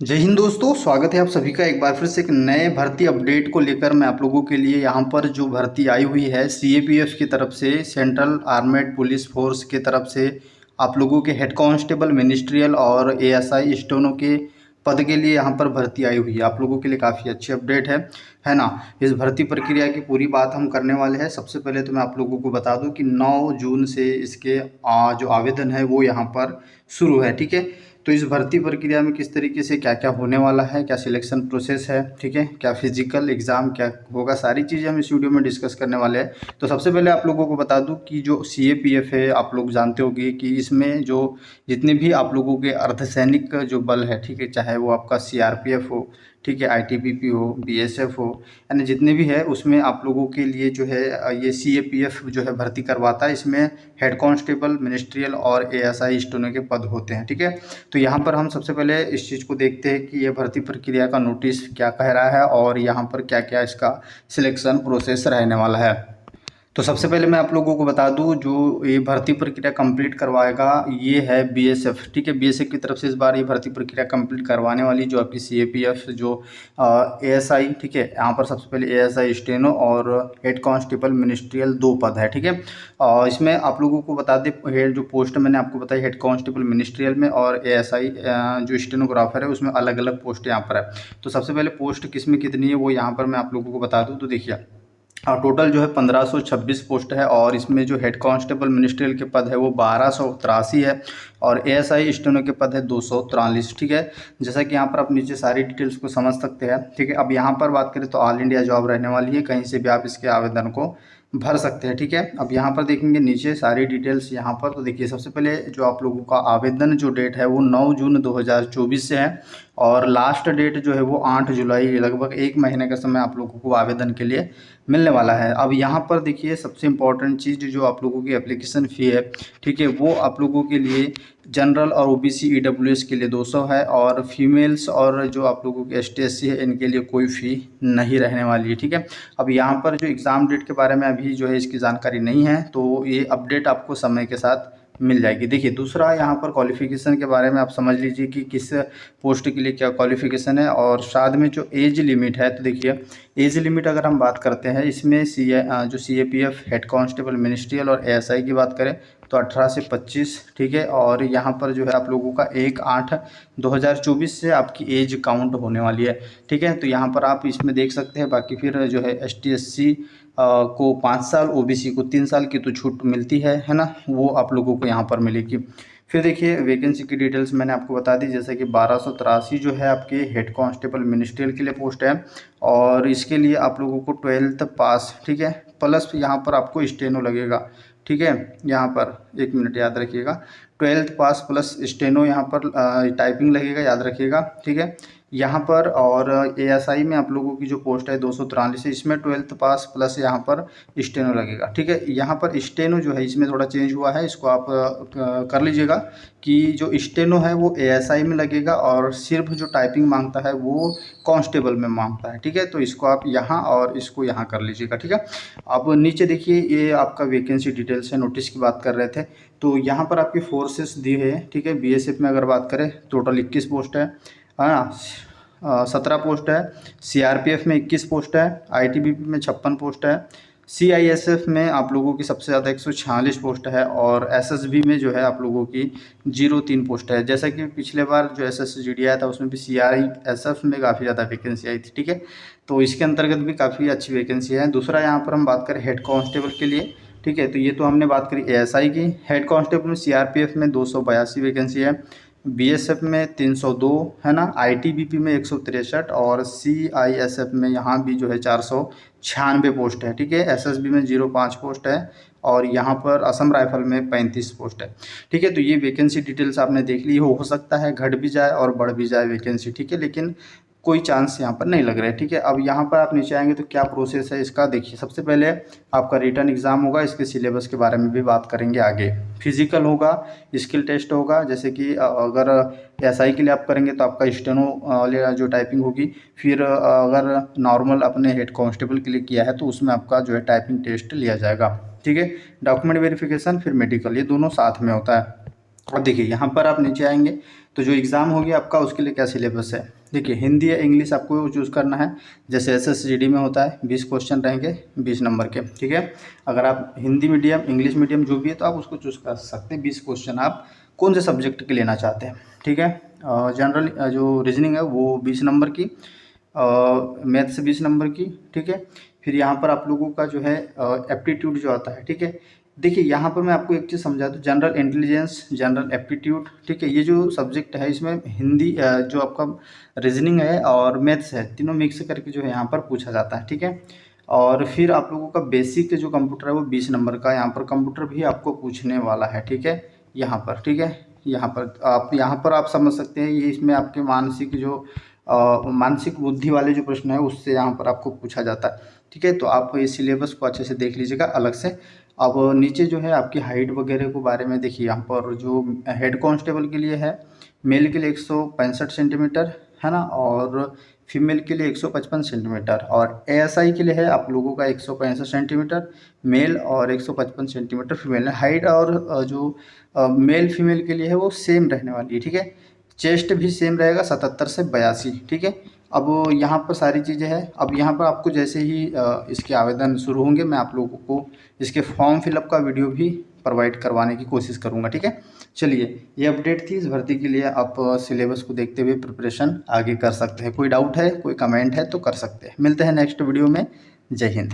जय हिंद दोस्तों, स्वागत है आप सभी का एक बार फिर से एक नए भर्ती अपडेट को लेकर। मैं आप लोगों के लिए यहाँ पर जो भर्ती आई हुई है सीएपीएफ की तरफ से, सेंट्रल आर्मेड पुलिस फोर्स की तरफ से आप लोगों के हेड कांस्टेबल, मिनिस्ट्रियल और एएसआई स्टोनों के पद के लिए यहाँ पर भर्ती आई हुई है। आप लोगों के लिए काफ़ी अच्छी अपडेट है ना। इस भर्ती प्रक्रिया की पूरी बात हम करने वाले हैं। सबसे पहले तो मैं आप लोगों को बता दूं कि 9 जून से इसके जो आवेदन है वो यहाँ पर शुरू है। ठीक है, तो इस भर्ती प्रक्रिया में किस तरीके से क्या क्या होने वाला है, क्या सिलेक्शन प्रोसेस है, ठीक है, क्या फिजिकल एग्ज़ाम क्या होगा, सारी चीज़ें हम इस वीडियो में डिस्कस करने वाले हैं। तो सबसे पहले आप लोगों को बता दूं कि जो सीएपीएफ है, आप लोग जानते होंगे कि इसमें जो जितने भी आप लोगों के अर्धसैनिक जो बल है, ठीक है, चाहे वो आपका सीआरपीएफ हो, ठीक है, आईटीबीपी हो, बीएसएफ हो, यानी जितने भी है उसमें आप लोगों के लिए जो है ये सीएपीएफ जो है भर्ती करवाता है। इसमें हेड कांस्टेबल, मिनिस्ट्रियल और एएसआई स्टोनों के पद होते हैं। ठीक है, तो यहाँ पर हम सबसे पहले इस चीज़ को देखते हैं कि ये भर्ती प्रक्रिया का नोटिस क्या कह रहा है और यहाँ पर क्या क्या इसका सिलेक्शन प्रोसेस रहने वाला है। तो सबसे पहले मैं आप लोगों को बता दूं, जो ये भर्ती प्रक्रिया कंप्लीट करवाएगा ये है बीएसएफ। ठीक है, बीएसएफ की तरफ से इस बार ये भर्ती प्रक्रिया कंप्लीट करवाने वाली जो आपकी सीएपीएफ जो एएसआई, ठीक है, यहाँ पर सबसे पहले एएसआई स्टेनो और हेड कांस्टेबल मिनिस्ट्रियल 2 पद है। ठीक है, इसमें आप लोगों को बता दें हेड जो पोस्ट मैंने आपको बताई हेड कांस्टेबल मिनिस्ट्रियल में और एएसआई जो स्टेनोग्राफर है उसमें अलग अलग पोस्ट यहाँ पर है। तो सबसे पहले पोस्ट किस में कितनी है वो यहाँ पर मैं आप लोगों को बता दूँ। तो देखिए टोटल जो है 1526 पोस्ट है और इसमें जो हेड कांस्टेबल मिनिस्ट्रियल के पद है वो 1283 है और एएसआई स्टेनो के पद है 243। ठीक है, जैसा कि यहाँ पर आप नीचे सारी डिटेल्स को समझ सकते हैं। ठीक है, अब यहाँ पर बात करें तो ऑल इंडिया जॉब रहने वाली है, कहीं से भी आप इसके आवेदन को भर सकते हैं। ठीक है, अब यहाँ पर देखेंगे नीचे सारी डिटेल्स यहाँ पर। तो देखिए सबसे पहले जो आप लोगों का आवेदन जो डेट है वो 9 जून 2024 से है और लास्ट डेट जो है वो 8 जुलाई, लगभग 1 महीने का समय आप लोगों को आवेदन के लिए मिलने वाला है। अब यहाँ पर देखिए सबसे इम्पोर्टेंट चीज़ जो आप लोगों की एप्लीकेशन फ़ी है, ठीक है, वो आप लोगों के लिए जनरल और ओबीसी ईडब्ल्यूएस के लिए 200 है और फीमेल्स और जो आप लोगों के एसटी एससी है इनके लिए कोई फ़ी नहीं रहने वाली है। ठीक है, अब यहाँ पर जो एग्ज़ाम डेट के बारे में अभी जो है इसकी जानकारी नहीं है, तो ये अपडेट आपको समय के साथ मिल जाएगी। देखिए दूसरा यहाँ पर क्वालिफ़िकेशन के बारे में आप समझ लीजिए कि किस पोस्ट के लिए क्या क्वालिफ़िकेशन है और साथ में जो एज लिमिट है। तो देखिए एज लिमिट अगर हम बात करते हैं इसमें जो सीएपीएफ, हेड कांस्टेबल, मिनिस्ट्रियल और एएसआई की बात करें तो 18 से 25। ठीक है, और यहाँ पर जो है आप लोगों का 1/8/2024 से आपकी एज काउंट होने वाली है। ठीक है, तो यहाँ पर आप इसमें देख सकते हैं। बाकी फिर जो है एसटी एससी को 5 साल, ओबीसी को 3 साल की तो छूट मिलती है ना, वो आप लोगों को यहाँ पर मिलेगी। फिर देखिए वैकेंसी की डिटेल्स मैंने आपको बता दी, जैसे कि 1283 जो है आपके हेड कांस्टेबल मिनिस्ट्रियल के लिए पोस्ट है और इसके लिए आप लोगों को 12th पास, ठीक है, प्लस यहाँ पर आपको स्टेनो लगेगा। ठीक है, यहाँ पर 1 मिनट याद रखिएगा, 12th पास प्लस स्टेनो यहाँ पर टाइपिंग लगेगा, याद रखिएगा। ठीक है, यहाँ पर और एएसआई में आप लोगों की जो पोस्ट है 243 है, इसमें 12th पास प्लस यहाँ पर स्टेनो लगेगा। ठीक है, यहाँ पर स्टेनो जो है इसमें थोड़ा चेंज हुआ है, इसको आप कर लीजिएगा कि जो स्टेनो है वो एएसआई में लगेगा और सिर्फ जो टाइपिंग मांगता है वो कांस्टेबल में मांगता है। ठीक है, तो इसको आप यहाँ और इसको यहाँ कर लीजिएगा। ठीक है, अब नीचे देखिए ये आपका वैकेंसी डिटेल्स है, नोटिस की बात कर रहे थे तो यहाँ पर आपकी फोर्सेस दी है। ठीक है, बीएसएफ में अगर बात करें टोटल 21 पोस्ट है ना, 17 पोस्ट है, सीआरपीएफ में 21 पोस्ट है, आईटीबीपी में 56 पोस्ट है, सीआईएसएफ में आप लोगों की सबसे ज़्यादा 146 पोस्ट है और एसएसबी में जो है आप लोगों की 03 पोस्ट है। जैसा कि पिछले बार जो एसएसजीडी आया था उसमें भी सीआईएसएफ में काफ़ी ज़्यादा वैकेंसी आई थी। ठीक है, तो इसके अंतर्गत भी काफ़ी अच्छी वैकेंसी है। दूसरा यहाँ पर हम बात करें हेड कांस्टेबल के लिए, ठीक है, तो ये तो हमने बात करी एएसआई की। हेड कांस्टेबल में सीआरपीएफ में 282 वैकेंसी है, बीएसएफ में 302 है ना, आईटीबीपी में 163 और सीआईएसएफ में यहाँ भी जो है 496 पोस्ट है। ठीक है, एसएसबी में 05 पोस्ट है और यहाँ पर असम राइफल में 35 पोस्ट है। ठीक है, तो ये वैकेंसी डिटेल्स आपने देख ली। हो सकता है घट भी जाए और बढ़ भी जाए वैकेंसी, ठीक है, लेकिन कोई चांस यहाँ पर नहीं लग रहा है। ठीक है, अब यहाँ पर आप नीचे आएंगे तो क्या प्रोसेस है इसका देखिए। सबसे पहले आपका रिटर्न एग्ज़ाम होगा, इसके सिलेबस के बारे में भी बात करेंगे आगे। फिजिकल होगा, स्किल टेस्ट होगा, जैसे कि अगर एसआई के लिए आप करेंगे तो आपका स्टेनो जो टाइपिंग होगी। फिर अगर नॉर्मल अपने हेड कांस्टेबल के लिए किया है तो उसमें आपका जो है टाइपिंग टेस्ट लिया जाएगा। ठीक है, डॉक्यूमेंट वेरिफिकेशन फिर मेडिकल, ये दोनों साथ में होता है। अब देखिए यहाँ पर आप नीचे आएंगे तो जो एग्ज़ाम हो गया आपका उसके लिए क्या सिलेबस है। देखिए हिंदी या इंग्लिश आपको चूज़ करना है। जैसे SSGD में होता है 20 क्वेश्चन रहेंगे 20 नंबर के, ठीक है। अगर आप हिंदी मीडियम इंग्लिश मीडियम जो भी है तो आप उसको चूज़ कर सकते हैं। 20 क्वेश्चन आप कौन से सब्जेक्ट के लेना चाहते हैं, ठीक है। जनरल जो रीजनिंग है वो 20 नंबर की, मैथ्स 20 नंबर की, ठीक है। फिर यहाँ पर आप लोगों का जो है एप्टीट्यूड जो आता है, ठीक है। देखिए यहाँ पर मैं आपको एक चीज़ समझा दूँ, जनरल इंटेलिजेंस, जनरल एप्टीट्यूड, ठीक है। ये जो सब्जेक्ट है इसमें हिंदी जो आपका रीजनिंग है और मैथ्स है, तीनों मिक्स करके जो है यहाँ पर पूछा जाता है, ठीक है। और फिर आप लोगों का बेसिक जो कंप्यूटर है वो 20 नंबर का यहाँ पर कंप्यूटर भी आपको पूछने वाला है, ठीक है। यहाँ पर, ठीक है। यहाँ पर आप समझ सकते हैं ये इसमें आपके मानसिक जो मानसिक बुद्धि वाले जो प्रश्न है उससे यहाँ पर आपको पूछा जाता है, ठीक है। तो आप इस सिलेबस को अच्छे से देख लीजिएगा अलग से। अब नीचे जो है आपकी हाइट वगैरह के बारे में देखिए, यहाँ पर जो हेड कांस्टेबल के लिए है, मेल के लिए 165 सेंटीमीटर है ना, और फीमेल के लिए 155 सेंटीमीटर, और ASI के लिए है आप लोगों का 165 सेंटीमीटर मेल और 155 सेंटीमीटर फीमेल है। हाइट और जो मेल फीमेल के लिए है वो सेम रहने वाली है, ठीक है। चेस्ट भी सेम रहेगा 77 से 82, ठीक है। अब यहाँ पर सारी चीज़ें हैं। अब यहाँ पर आपको जैसे ही इसके आवेदन शुरू होंगे मैं आप लोगों को इसके फॉर्म फिलअप का वीडियो भी प्रोवाइड करवाने की कोशिश करूँगा, ठीक है। चलिए ये अपडेट थी इस भर्ती के लिए। आप सिलेबस को देखते हुए प्रिपरेशन आगे कर सकते हैं। कोई डाउट है, कोई कमेंट है तो कर सकते हैं। मिलते हैं नेक्स्ट वीडियो में। जय हिंद।